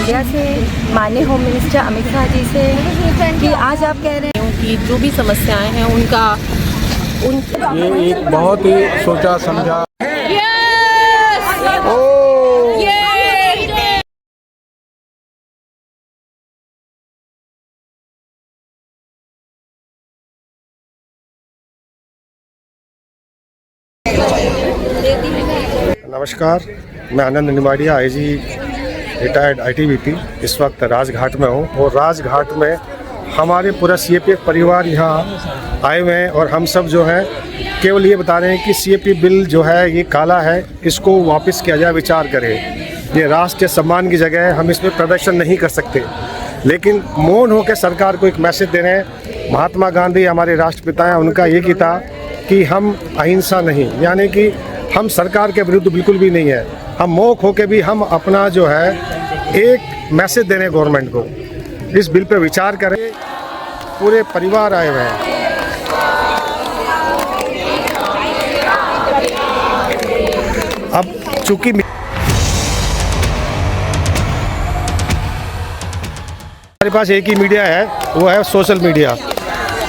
Media से, माननीय home minister Amit Shah ji से कि आज आप कह रहे हैं कि जो भी समस्याएं हैं उनका ये एक बहुत ही सोचा समझा नमस्कार, मैं आनंद निमाड़िया आईजी रिटायर्ड आईटीबीपी इस वक्त राजघाट में हूँ और राजघाट में हमारे पूरा सीएपीएफ परिवार यहाँ आए हुए हैं और हम सब जो है केवल ये बता रहे हैं कि सीएपी बिल जो है ये काला है, इसको वापस किया जाए, विचार करें। ये राष्ट्रीय सम्मान की जगह है, हम इसमें प्रदर्शन नहीं कर सकते, लेकिन मौन होकर सरकार को एक मैसेज दे रहे हैं। महात्मा गांधी हमारे राष्ट्रपिता हैं, उनका ये की था कि हम अहिंसा नहीं, यानी कि हम सरकार के विरुद्ध बिल्कुल भी नहीं है, हम मौन होकर भी हम अपना जो है एक मैसेज दे रहे हैं गवर्नमेंट को, इस बिल पे विचार करें। पूरे परिवार आए हुए हैं। अब चूंकि हमारे पास एक ही मीडिया है, वो है सोशल मीडिया,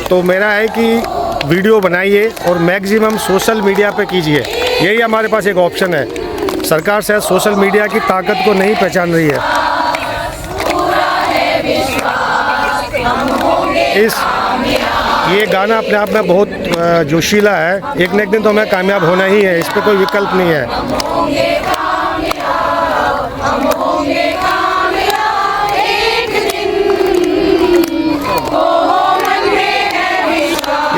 तो मेरा है कि वीडियो बनाइए और मैक्सिमम सोशल मीडिया पे कीजिए, यही हमारे पास एक ऑप्शन है। सरकार शायद सोशल मीडिया की ताकत को नहीं पहचान रही है। ये गाना अपने आप में बहुत जोशीला है, एक न एक दिन तो हमें कामयाब होना ही है, इस पर कोई विकल्प नहीं है।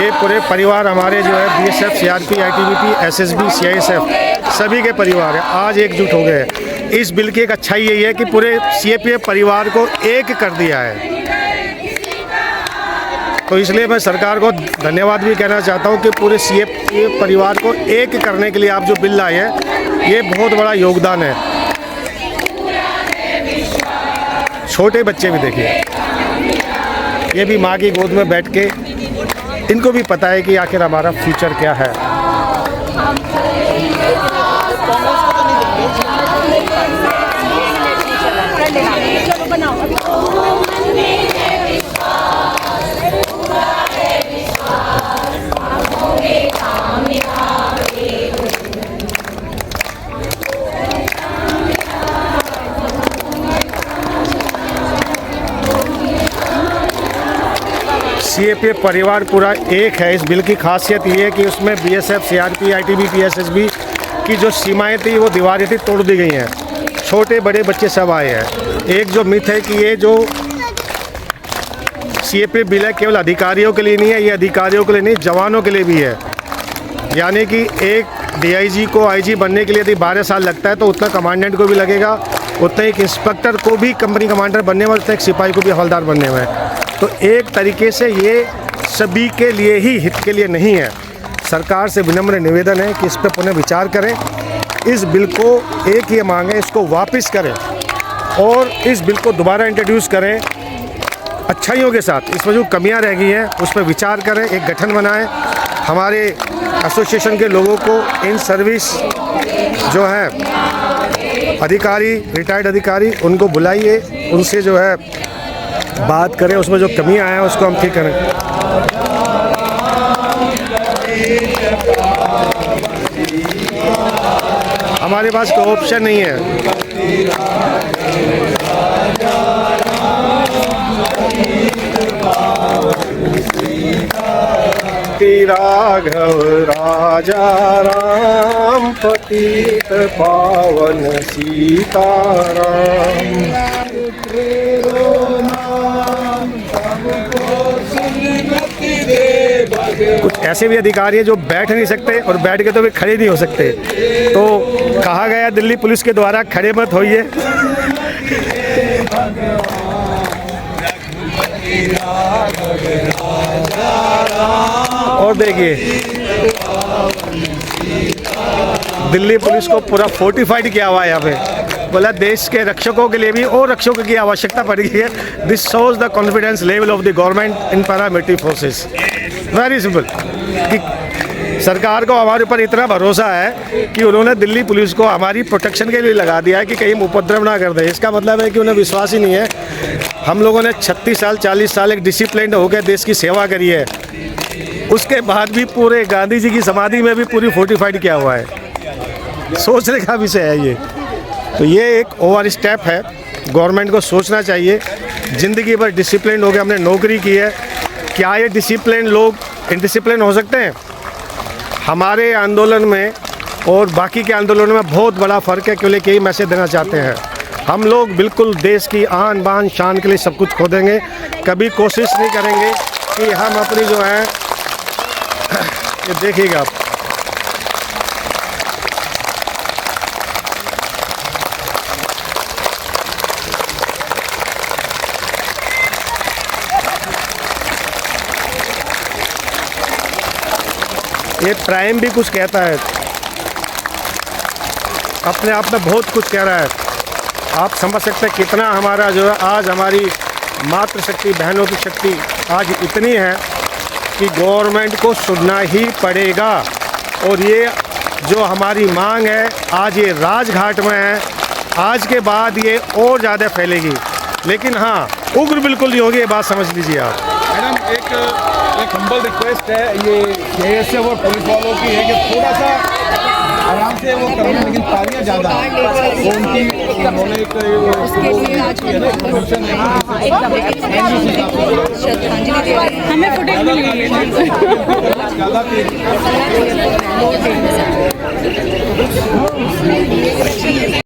ये पूरे परिवार हमारे जो है BSF, CRP, ITBP, SSB, CISF सभी के परिवार है, आज एकजुट हो गए। इस बिल की एक अच्छाई यही है कि पूरे सीएपीएफ परिवार को एक कर दिया है, तो इसलिए मैं सरकार को धन्यवाद भी कहना चाहता हूं कि पूरे सीएपीएफ परिवार को एक करने के लिए आप जो बिल लाए हैं, ये बहुत बड़ा योगदान है। छोटे बच्चे भी देखिए, ये भी माँ की गोद में बैठ के, इनको भी पता है कि आखिर हमारा फ्यूचर क्या है। सीएपीएफ परिवार पूरा एक है। इस बिल की खासियत ये है कि उसमें बीएसएफ, सीआरपी, आईटीबीपी, एसएसबी की जो सीमाएं थी, वो दीवारें थी, तोड़ दी गई हैं। छोटे बड़े बच्चे सब आए हैं। एक जो मिथ है कि ये जो सीएपीएफ बिल है केवल अधिकारियों के लिए नहीं है, ये अधिकारियों के लिए नहीं, जवानों के लिए भी है। यानी कि एक डीआईजी को आईजी बनने के लिए यदि 12 साल लगता है, तो उतना कमांडेंट को भी लगेगा, उतना एक इंस्पेक्टर को भी कंपनी कमांडर बनने में, उतना एक सिपाही को भी हवलदार बनने में। तो एक तरीके से ये सभी के लिए ही, हित के लिए नहीं है। सरकार से विनम्र निवेदन है कि इस पर पुनः विचार करें। इस बिल को एक ये मांग है, इसको वापस करें और इस बिल को दोबारा इंट्रोड्यूस करें अच्छाइयों के साथ। इसमें जो कमियां रह गई हैं उस पर विचार करें, एक गठन बनाएं। हमारे एसोसिएशन के लोगों को इन सर्विस जो है अधिकारी, रिटायर्ड अधिकारी, उनको बुलाइए, उनसे जो है बात करें, उसमें जो कमियां हैं उसको हम ठीक करें। हमारे पास कोई ऑप्शन नहीं है। राघव राजा राम, पतित पावन सीताराम। कुछ ऐसे भी अधिकारी हैं जो बैठ नहीं सकते और बैठ के तो भी खड़े नहीं हो सकते, तो कहा गया दिल्ली पुलिस के द्वारा खड़े मत होइए। और देखिए दिल्ली पुलिस को पूरा फोर्टिफाइड किया हुआ है यहाँ पे, बोला देश के रक्षकों के लिए भी और रक्षकों की आवश्यकता पड़ गई है। This shows the confidence level of the government in paramilitary forces. Very simple कि सरकार को हमारे ऊपर इतना भरोसा है कि उन्होंने दिल्ली पुलिस को हमारी प्रोटेक्शन के लिए लगा दिया है कि कहीं उपद्रव ना कर दे। इसका मतलब है कि उन्हें विश्वास ही नहीं है। हम लोगों ने 36 साल 40 साल एक डिसिप्लिन होकर देश की सेवा करी है, उसके बाद भी पूरे गांधी जी की समाधि में भी पूरी फोर्टिफाइड किया हुआ है। सोचने का विषय है ये। तो ये एक ओवर स्टेप है, गवर्नमेंट को सोचना चाहिए। ज़िंदगी भर डिसिप्लिन हो गया, हमने नौकरी की है, क्या ये डिसिप्लिन लोग इनडिसिप्लिन हो सकते हैं? हमारे आंदोलन में और बाकी के आंदोलनों में बहुत बड़ा फ़र्क है। केवल यही मैसेज देना चाहते हैं, हम लोग बिल्कुल देश की आन बान शान के लिए सब कुछ खो देंगे। कभी कोशिश नहीं करेंगे कि हम अपनी जो है ये देखिएगा आप, ये प्राइम भी कुछ कहता है, अपने आप में बहुत कुछ कह रहा है। आप समझ सकते हैं कितना हमारा जो है आज हमारी मातृशक्ति, बहनों की शक्ति आज इतनी है कि गवर्नमेंट को सुनना ही पड़ेगा। और ये जो हमारी मांग है आज ये राजघाट में है, आज के बाद ये और ज़्यादा फैलेगी। लेकिन हाँ, उग्र बिल्कुल नहीं होगी, ये बात समझ लीजिए आप। मैडम एक हम्बल रिक्वेस्ट है, ये से और पुलिस वालों की है कि थोड़ा सा आराम से वो करें, लेकिन तालियां ज़्यादा उनकी उन्होंने एक हमें फुटेज मिल गई है।